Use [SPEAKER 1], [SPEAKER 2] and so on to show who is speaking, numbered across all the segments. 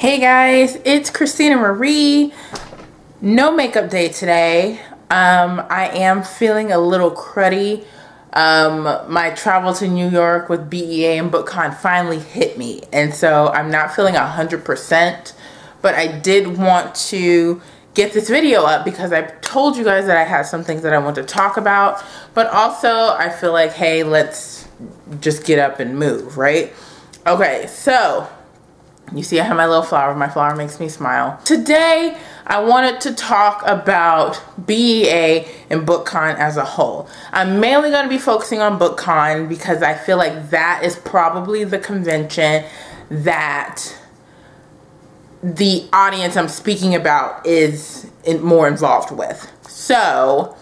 [SPEAKER 1] Hey guys, it's Christina Marie. No makeup day today. I am feeling a little cruddy. My travel to New York with BEA and BookCon finally hit me, and so I'm not feeling 100%, but I did want to get this video up because I told you guys that I had some things that I want to talk about, but also I feel like, hey, let's just get up and move, right? Okay, so you see I have my little flower. My flower makes me smile. Today, I wanted to talk about BEA and BookCon as a whole. I'm mainly going to be focusing on BookCon because I feel like that is probably the convention that the audience I'm speaking about is more involved with. So,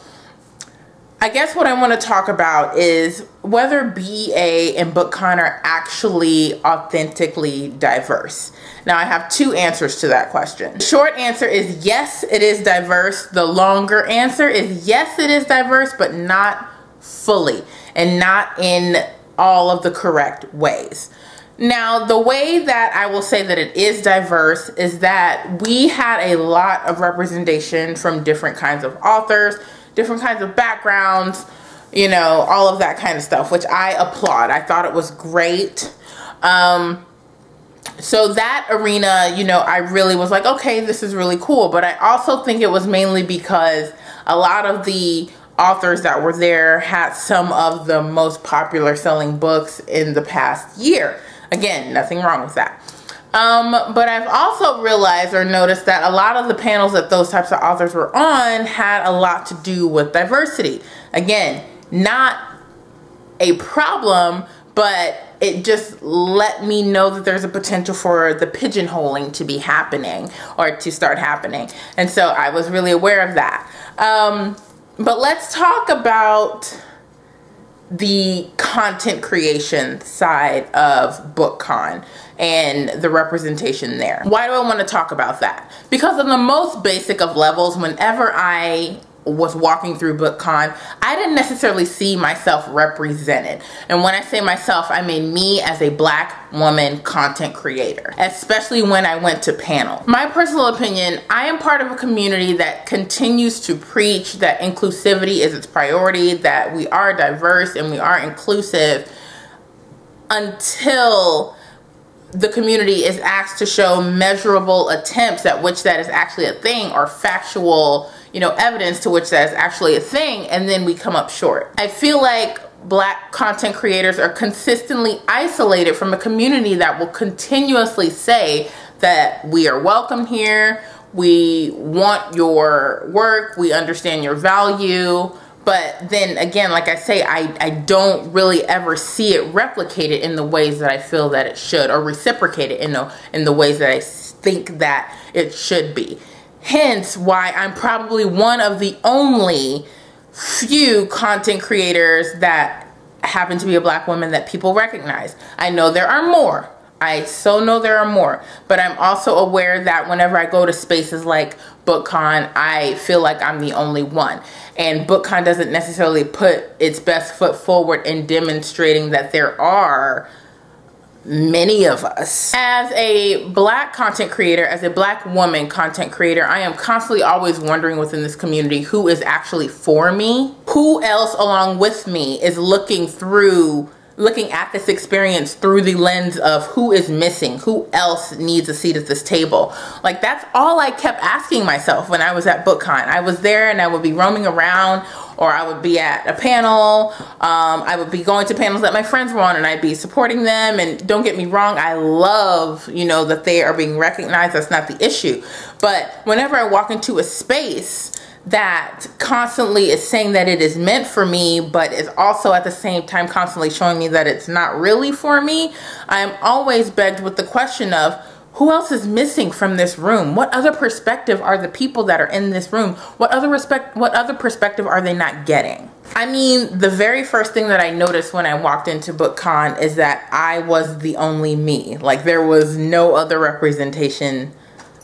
[SPEAKER 1] I guess what I want to talk about is whether BEA and BookCon are actually authentically diverse. Now, I have two answers to that question. The short answer is yes, it is diverse. The longer answer is yes, it is diverse, but not fully and not in all of the correct ways. Now, the way that I will say that it is diverse is that we had a lot of representation from different kinds of authors, different kinds of backgrounds, you know, all of that kind of stuff, which I applaud. I thought it was great. So that arena, you know, I really was like, okay, this is really cool. But I also think it was mainly because a lot of the authors that were there had some of the most popular selling books in the past year. Again, nothing wrong with that. But I've also realized or noticed that a lot of the panels that those types of authors were on had a lot to do with diversity. Again, not a problem, but it just let me know that there's a potential for the pigeonholing to be happening or to start happening. And so I was really aware of that. But let's talk about the content creation side of BookCon and the representation there. Why do I want to talk about that? Because on the most basic of levels, whenever I was walking through BookCon, I didn't necessarily see myself represented. And when I say myself, I mean me as a Black woman content creator, especially when I went to panel. My personal opinion, I am part of a community that continues to preach that inclusivity is its priority, that we are diverse and we are inclusive, until the community is asked to show measurable attempts at which that is actually a thing, or factual, you know, evidence to which that is actually a thing, and then we come up short. I feel like Black content creators are consistently isolated from a community that will continuously say that we are welcome here, we want your work, we understand your value. But then again, like I say, I don't really ever see it replicated in the ways that I feel that it should, or reciprocated in the ways that I think that it should be. Hence why I'm probably one of the only few content creators that happen to be a Black woman that people recognize. I know there are more. I so know there are more, but I'm also aware that whenever I go to spaces like BookCon, I feel like I'm the only one. And BookCon doesn't necessarily put its best foot forward in demonstrating that there are many of us. As a Black content creator, as a Black woman content creator, I am constantly always wondering within this community who is actually for me, who else along with me is looking at this experience through the lens of who is missing, who else needs a seat at this table. Like, that's all I kept asking myself when I was at BookCon. I was there and I would be roaming around, or I would be at a panel. I would be going to panels that my friends were on and I'd be supporting them. And don't get me wrong, I love, you know, that they are being recognized. That's not the issue. But whenever I walk into a space that constantly is saying that it is meant for me, but is also at the same time constantly showing me that it's not really for me, I am always begged with the question of, who else is missing from this room? What other perspective are the people that are in this room? What other perspective are they not getting? I mean, the very first thing that I noticed when I walked into BookCon is that I was the only me. Like, there was no other representation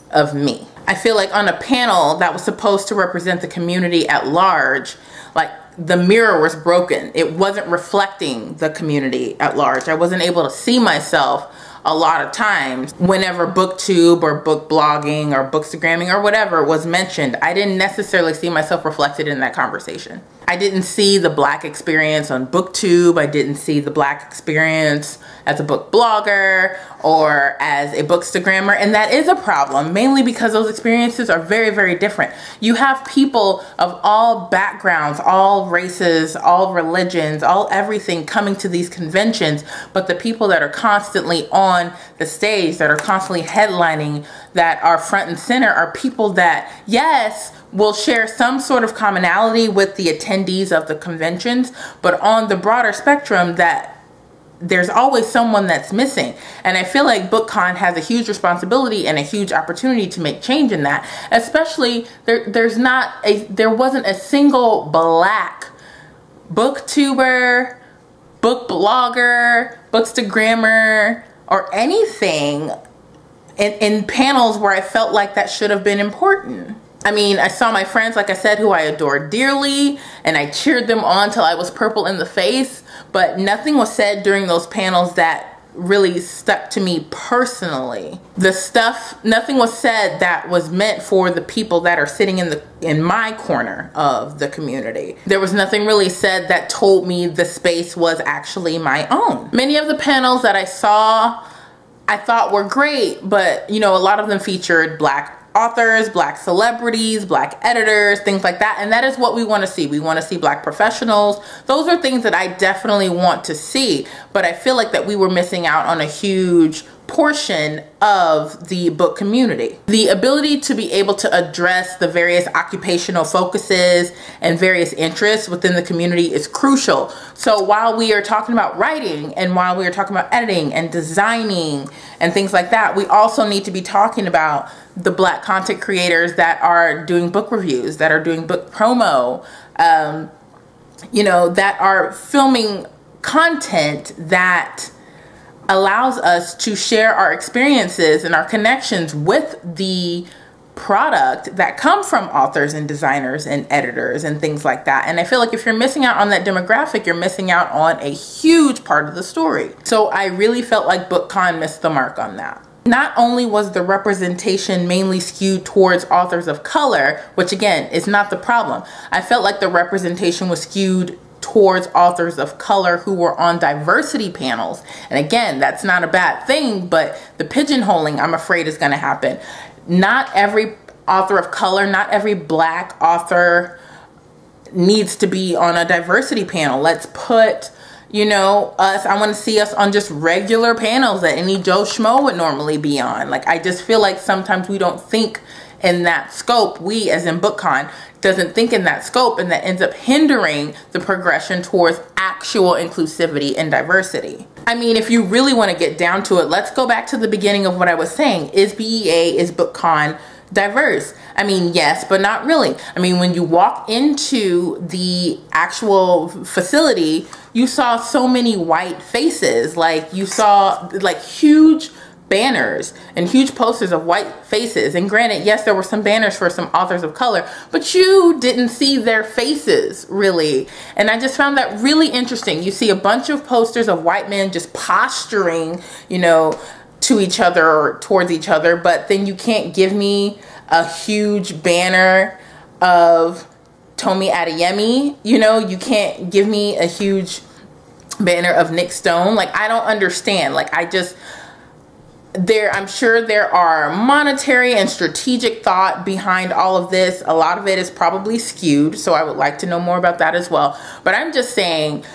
[SPEAKER 1] of me. I feel like on a panel that was supposed to represent the community at large, like, the mirror was broken. It wasn't reflecting the community at large. I wasn't able to see myself a lot of times whenever BookTube or book blogging or bookstagramming or whatever was mentioned, I didn't necessarily see myself reflected in that conversation. I didn't see the Black experience on BookTube. I didn't see the Black experience as a book blogger or as a bookstagrammer, and that is a problem, mainly because those experiences are very, very different. You have people of all backgrounds, all races, all religions, all everything coming to these conventions, but the people that are constantly on the stage, that are constantly headlining, that are front and center are people that, yes, will share some sort of commonality with the attendees of the conventions, but on the broader spectrum, that there's always someone that's missing. And I feel like BookCon has a huge responsibility and a huge opportunity to make change in that. Especially there wasn't a single Black booktuber, book blogger, bookstagrammer, or anything in panels where I felt like that should have been important. I mean, I saw my friends, like I said, who I adore dearly, and I cheered them on till I was purple in the face, but nothing was said during those panels that really stuck to me personally. Nothing was said that was meant for the people that are sitting in my corner of the community. There was nothing really said that told me the space was actually my own. Many of the panels that I saw, I thought were great, but you know, a lot of them featured Black authors, Black celebrities, Black editors, things like that. And that is what we want to see. We want to see Black professionals. Those are things that I definitely want to see. But I feel like that we were missing out on a huge portion of the book community. The ability to be able to address the various occupational focuses and various interests within the community is crucial. So while we are talking about writing and while we are talking about editing and designing and things like that, we also need to be talking about the Black content creators that are doing book reviews, that are doing book promo, you know, that are filming content that allows us to share our experiences and our connections with the product that come from authors and designers and editors and things like that. And I feel like if you're missing out on that demographic, you're missing out on a huge part of the story. So I really felt like BookCon missed the mark on that. Not only was the representation mainly skewed towards authors of color, which again is not the problem. I felt like the representation was skewed towards authors of color who were on diversity panels. And again, that's not a bad thing, but the pigeonholing, I'm afraid, is going to happen. Not every author of color, not every Black author needs to be on a diversity panel. Let's put, you know, I want to see us on just regular panels that any Joe Schmo would normally be on. Like, I just feel like sometimes we don't think in that scope. We, as in BookCon, doesn't think in that scope, and that ends up hindering the progression towards actual inclusivity and diversity. I mean, if you really want to get down to it, let's go back to the beginning of what I was saying. Is BookCon diverse? I mean, yes, but not really. I mean, when you walk into the actual facility, you saw so many white faces. Like, you saw like huge banners and huge posters of white faces. And granted, yes, there were some banners for some authors of color, but you didn't see their faces really. And I just found that really interesting. You see a bunch of posters of white men just posturing, you know, to each other or towards each other, but then you can't give me a huge banner of Tomi Adeyemi. You know, you can't give me a huge banner of Nick Stone. Like, I don't understand. Like, I'm sure there are monetary and strategic thought behind all of this. A lot of it is probably skewed, so I would like to know more about that as well. But I'm just saying,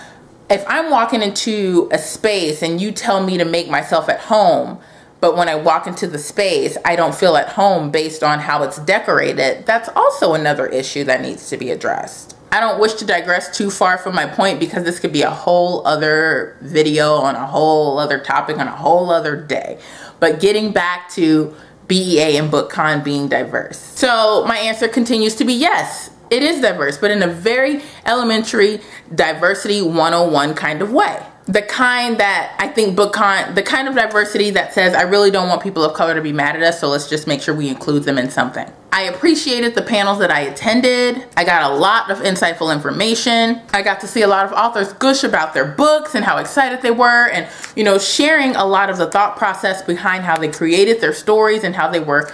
[SPEAKER 1] if I'm walking into a space and you tell me to make myself at home, but when I walk into the space, I don't feel at home based on how it's decorated, that's also another issue that needs to be addressed. I don't wish to digress too far from my point, because this could be a whole other video on a whole other topic on a whole other day. But getting back to BEA and BookCon being diverse. So my answer continues to be yes, it is diverse, but in a very elementary diversity 101 kind of way. the kind that I think BookCon, the kind of diversity that says, I really don't want people of color to be mad at us, so let's just make sure we include them in something. I appreciated the panels that I attended. I got a lot of insightful information. I got to see a lot of authors gush about their books and how excited they were, and, you know, sharing a lot of the thought process behind how they created their stories and how they were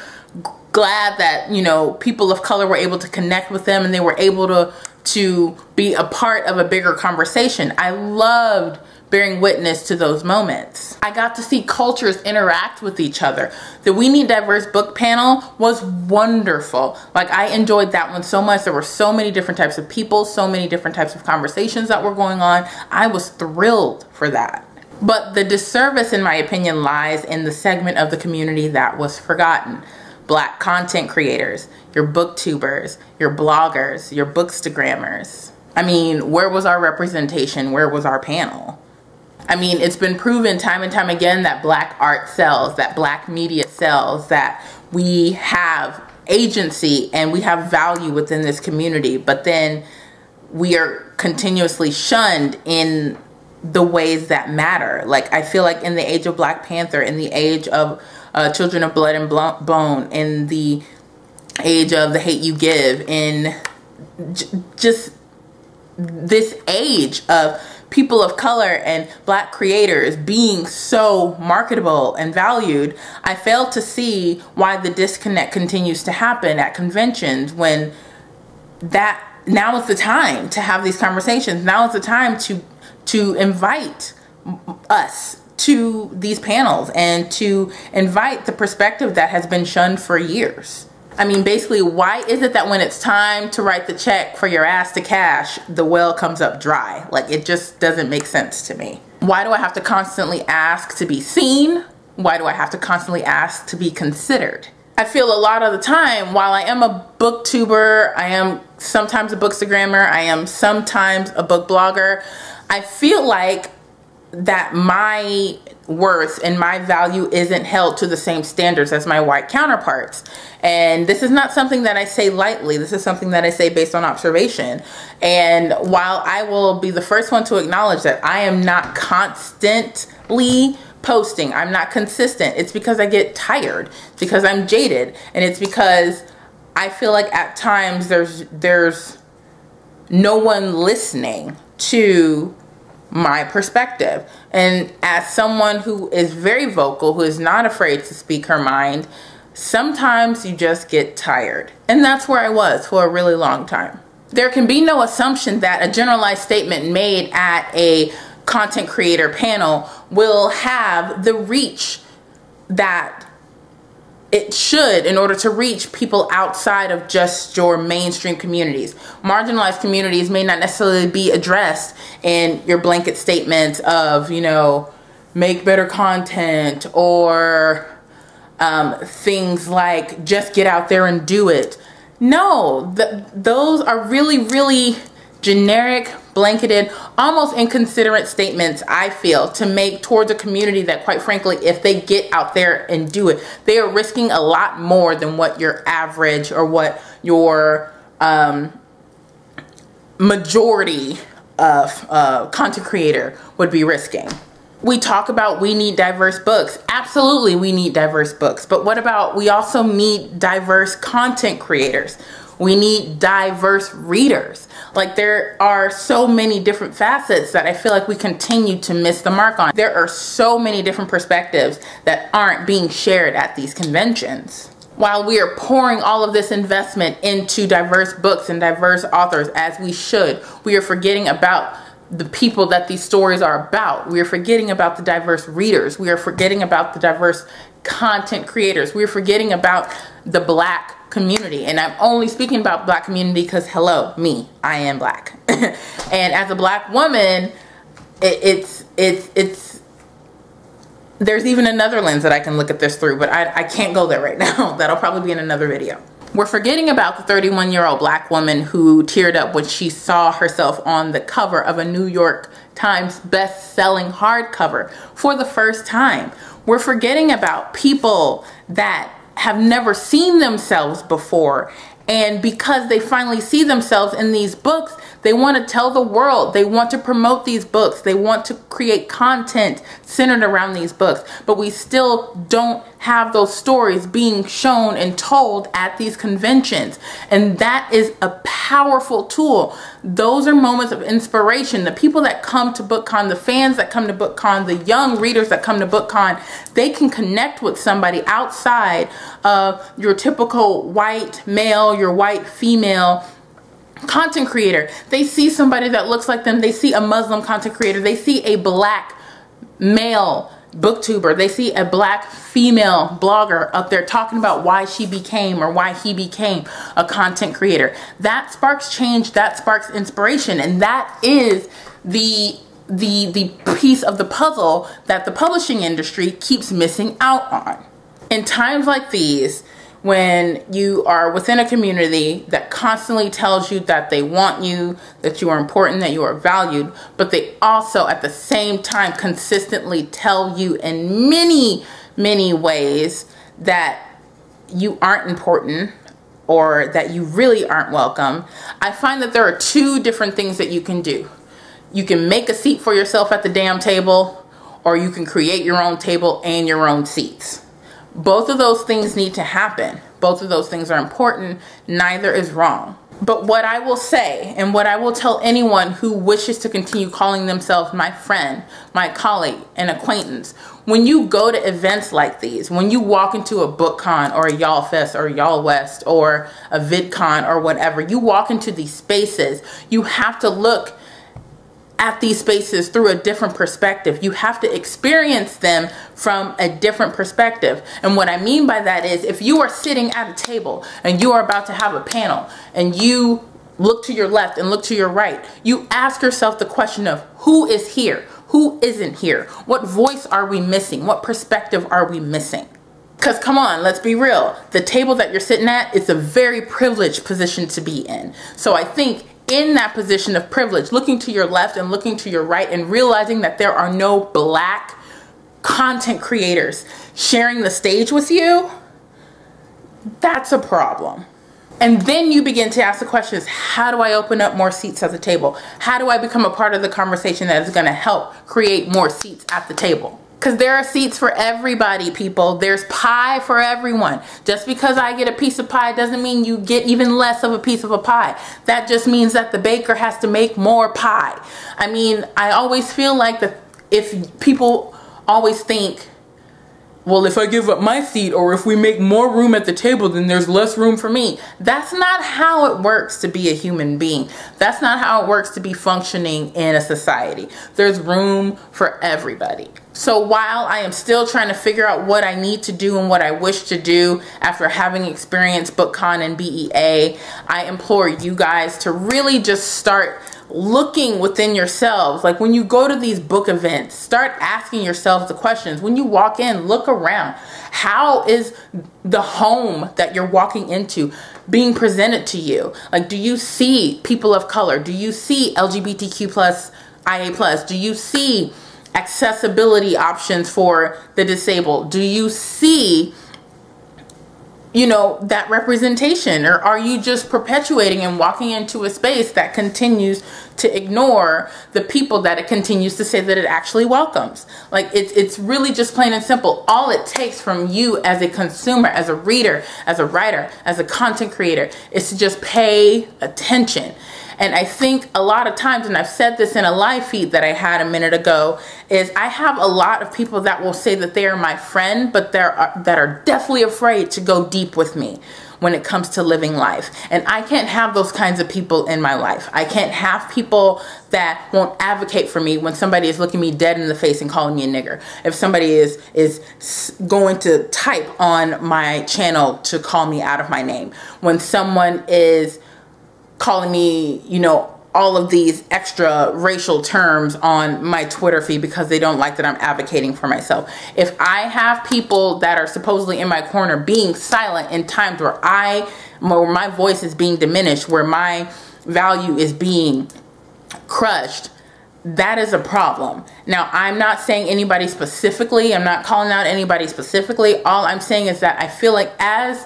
[SPEAKER 1] glad that, you know, people of color were able to connect with them and they were able to be a part of a bigger conversation. I loved bearing witness to those moments. I got to see cultures interact with each other. The We Need Diverse book panel was wonderful. Like, I enjoyed that one so much. There were so many different types of people, so many different types of conversations that were going on. I was thrilled for that. But the disservice, in my opinion, lies in the segment of the community that was forgotten. Black content creators, your booktubers, your bloggers, your bookstagrammers. I mean, where was our representation? Where was our panel? I mean, it's been proven time and time again that Black art sells, that Black media sells, that we have agency and we have value within this community, but then we are continuously shunned in the ways that matter. Like, I feel like in the age of Black Panther, in the age of Children of Blood and Bone, in the age of The Hate U Give, in just this age of people of color and Black creators being so marketable and valued, I fail to see why the disconnect continues to happen at conventions, when that now is the time to have these conversations. Now is the time to invite us to these panels and to invite the perspective that has been shunned for years. I mean, basically, why is it that when it's time to write the check for your ass to cash, the well comes up dry? Like, it just doesn't make sense to me. Why do I have to constantly ask to be seen? Why do I have to constantly ask to be considered? I feel a lot of the time, while I am a booktuber, I am sometimes a bookstagrammer, I am sometimes a book blogger, I feel like that my worth and my value isn't held to the same standards as my white counterparts. And this is not something that I say lightly. This is something that I say based on observation. And while I will be the first one to acknowledge that I am not constantly posting, I'm not consistent, it's because I get tired, it's because I'm jaded, and it's because I feel like at times there's no one listening to my perspective. And as someone who is very vocal, who is not afraid to speak her mind, sometimes you just get tired. And that's where I was for a really long time. There can be no assumption that a generalized statement made at a content creator panel will have the reach that it should in order to reach people outside of just your mainstream communities. Marginalized communities may not necessarily be addressed in your blanket statements of, you know, make better content, or things like just get out there and do it. No, those are really, really generic, blanketed, almost inconsiderate statements, I feel, to make towards a community that, quite frankly, if they get out there and do it, they are risking a lot more than what your average or what your majority of content creator would be risking. We talk about we need diverse books. Absolutely, we need diverse books. But what about, we also need diverse content creators. We need diverse readers. Like, there are so many different facets that I feel like we continue to miss the mark on. There are so many different perspectives that aren't being shared at these conventions. While we are pouring all of this investment into diverse books and diverse authors, as we should, we are forgetting about the people that these stories are about. We are forgetting about the diverse readers. We are forgetting about the diverse content creators. We are forgetting about the Black community. And I'm only speaking about Black community because, hello, me, I am Black. And as a Black woman, it's there's even another lens that I can look at this through, but I can't go there right now. That'll probably be in another video. We're forgetting about the 31-year-old Black woman who teared up when she saw herself on the cover of a New York Times best-selling hardcover for the first time. We're forgetting about people that have never seen themselves before And because they finally see themselves in these books, they want to tell the world. They want to promote these books. They want to create content centered around these books. But we still don't have those stories being shown and told at these conventions. And that is a powerful tool. Those are moments of inspiration. The people that come to BookCon, the fans that come to BookCon, the young readers that come to BookCon, they can connect with somebody outside of your typical white male, your white female content creator. They see somebody that looks like them. They see a Muslim content creator. They see a black male booktuber. They see a black female blogger up there talking about why she became or why he became a content creator. That sparks change. That sparks inspiration. And that is the piece of the puzzle that the publishing industry keeps missing out on. In times like these, when you are within a community that constantly tells you that they want you, that you are important, that you are valued, but they also at the same time consistently tell you in many, many ways that you aren't important or that you really aren't welcome, I find that there are two different things that you can do. You can make a seat for yourself at the damn table, or you can create your own table and your own seats. Both of those things need to happen. Both of those things are important. Neither is wrong. But what I will say, and what I will tell anyone who wishes to continue calling themselves my friend, my colleague, and acquaintance, when you go to events like these, when you walk into a BookCon or a Y'all Fest or Y'all West or a VidCon or whatever, you walk into these spaces, you have to look at these spaces through a different perspective. You have to experience them from a different perspective. And what I mean by that is, if you are sitting at a table and you are about to have a panel and you look to your left and look to your right, you ask yourself the question of who is here? Who isn't here? What voice are we missing? What perspective are we missing? Because come on, let's be real. The table that you're sitting at is a very privileged position to be in. So I think in that position of privilege, looking to your left and looking to your right and realizing that there are no black content creators sharing the stage with you, that's a problem. And then you begin to ask the questions, how do I open up more seats at the table? How do I become a part of the conversation that is going to help create more seats at the table? Because there are seats for everybody, people. There's pie for everyone. Just because I get a piece of pie doesn't mean you get even less of a piece of a pie. That just means that the baker has to make more pie. I mean, I always feel like that if people always think, well, if I give up my seat or if we make more room at the table, then there's less room for me. That's not how it works to be a human being. That's not how it works to be functioning in a society. There's room for everybody. So while I am still trying to figure out what I need to do and what I wish to do after having experienced BookCon and BEA, I implore you guys to really just start looking within yourselves. Like when you go to these book events, start asking yourselves the questions. When you walk in, look around. How is the home that you're walking into being presented to you? Like, do you see people of color? Do you see LGBTQ plus, IA plus? Do you see accessibility options for the disabled? Do you see, you know, that representation? Or are you just perpetuating and walking into a space that continues to ignore the people that it continues to say that it actually welcomes? Like, it's really just plain and simple. All it takes from you as a consumer, as a reader, as a writer, as a content creator, is to just pay attention. And I think a lot of times, and I've said this in a live feed that I had a minute ago, is I have a lot of people that will say that they are my friend, but that are definitely afraid to go deep with me when it comes to living life. And I can't have those kinds of people in my life. I can't have people that won't advocate for me when somebody is looking me dead in the face and calling me a nigger. If somebody is going to type on my channel to call me out of my name. When someone is calling me, you know, all of these extra racial terms on my Twitter feed because they don't like that I'm advocating for myself. If I have people that are supposedly in my corner being silent in times where my voice is being diminished, where my value is being crushed, that is a problem. Now, I'm not saying anybody specifically. I'm not calling out anybody specifically. All I'm saying is that I feel like as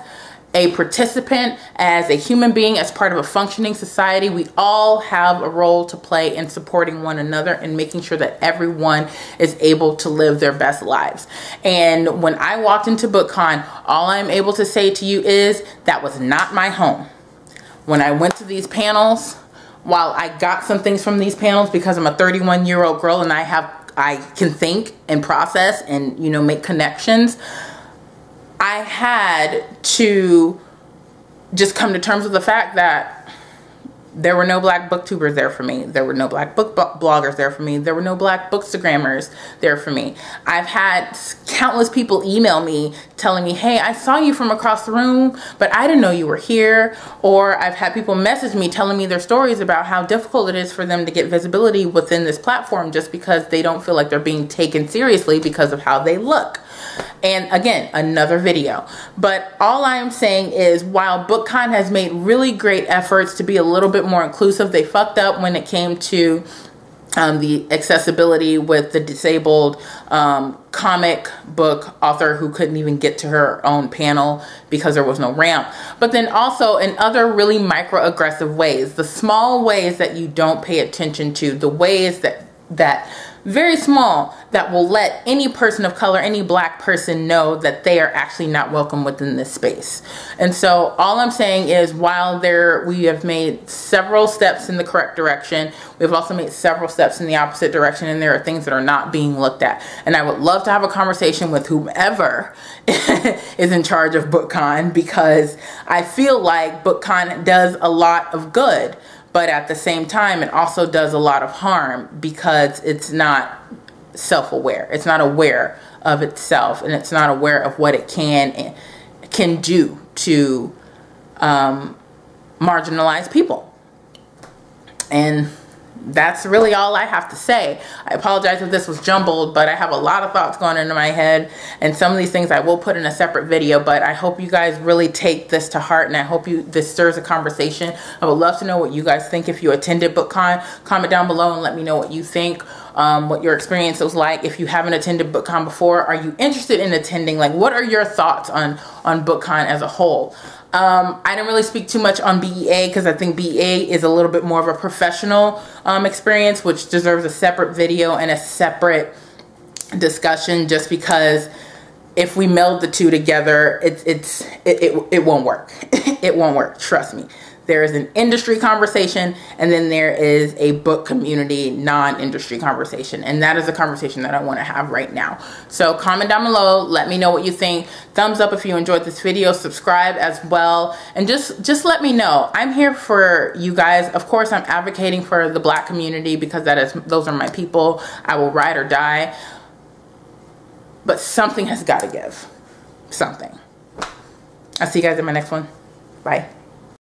[SPEAKER 1] a participant, as a human being, as part of a functioning society. We all have a role to play in supporting one another and making sure that everyone is able to live their best lives. And when I walked into BookCon, all I'm able to say to you is that was not my home. When I went to these panels, while I got some things from these panels because I'm a 31-year-old girl and I can think and process and, you know, make connections, I had to just come to terms with the fact that there were no black booktubers there for me. There were no black book bloggers there for me. There were no black bookstagrammers there for me. I've had countless people email me telling me, hey, I saw you from across the room, but I didn't know you were here. Or I've had people message me telling me their stories about how difficult it is for them to get visibility within this platform just because they don't feel like they're being taken seriously because of how they look. And again, another video. But all I am saying is, while BookCon has made really great efforts to be a little bit more inclusive, they fucked up when it came to the accessibility with the disabled comic book author who couldn't even get to her own panel because there was no ramp. But then also in other really microaggressive ways, the small ways that you don't pay attention to, the ways that very small, that will let any person of color, any black person know that they are actually not welcome within this space. And so all I'm saying is, while we have made several steps in the correct direction, we've also made several steps in the opposite direction, and there are things that are not being looked at. And I would love to have a conversation with whomever is in charge of BookCon, because I feel like BookCon does a lot of good, but at the same time, it also does a lot of harm because it's not self-aware. It's not aware of itself, and it's not aware of what it can do to marginalized people. And that's really all I have to say. I apologize if this was jumbled, but I have a lot of thoughts going into my head, and some of these things I will put in a separate video. But I hope you guys really take this to heart, and I hope this stirs a conversation. I would love to know what you guys think. If you attended BookCon, comment down below and let me know what you think, what your experience was like. If you haven't attended BookCon before, are you interested in attending? Like, what are your thoughts on BookCon as a whole? I didn't really speak too much on BEA because I think BEA is a little bit more of a professional experience, which deserves a separate video and a separate discussion, just because if we meld the two together, it won't work. It won't work, trust me. There is an industry conversation, and then there is a book community non-industry conversation, and that is a conversation that I want to have right now. So comment down below, let me know what you think. Thumbs up if you enjoyed this video, subscribe as well, and just let me know. I'm here for you guys. Of course, I'm advocating for the black community because those are my people. I will ride or die, but something has got to give. Something. I'll see you guys in my next one. Bye.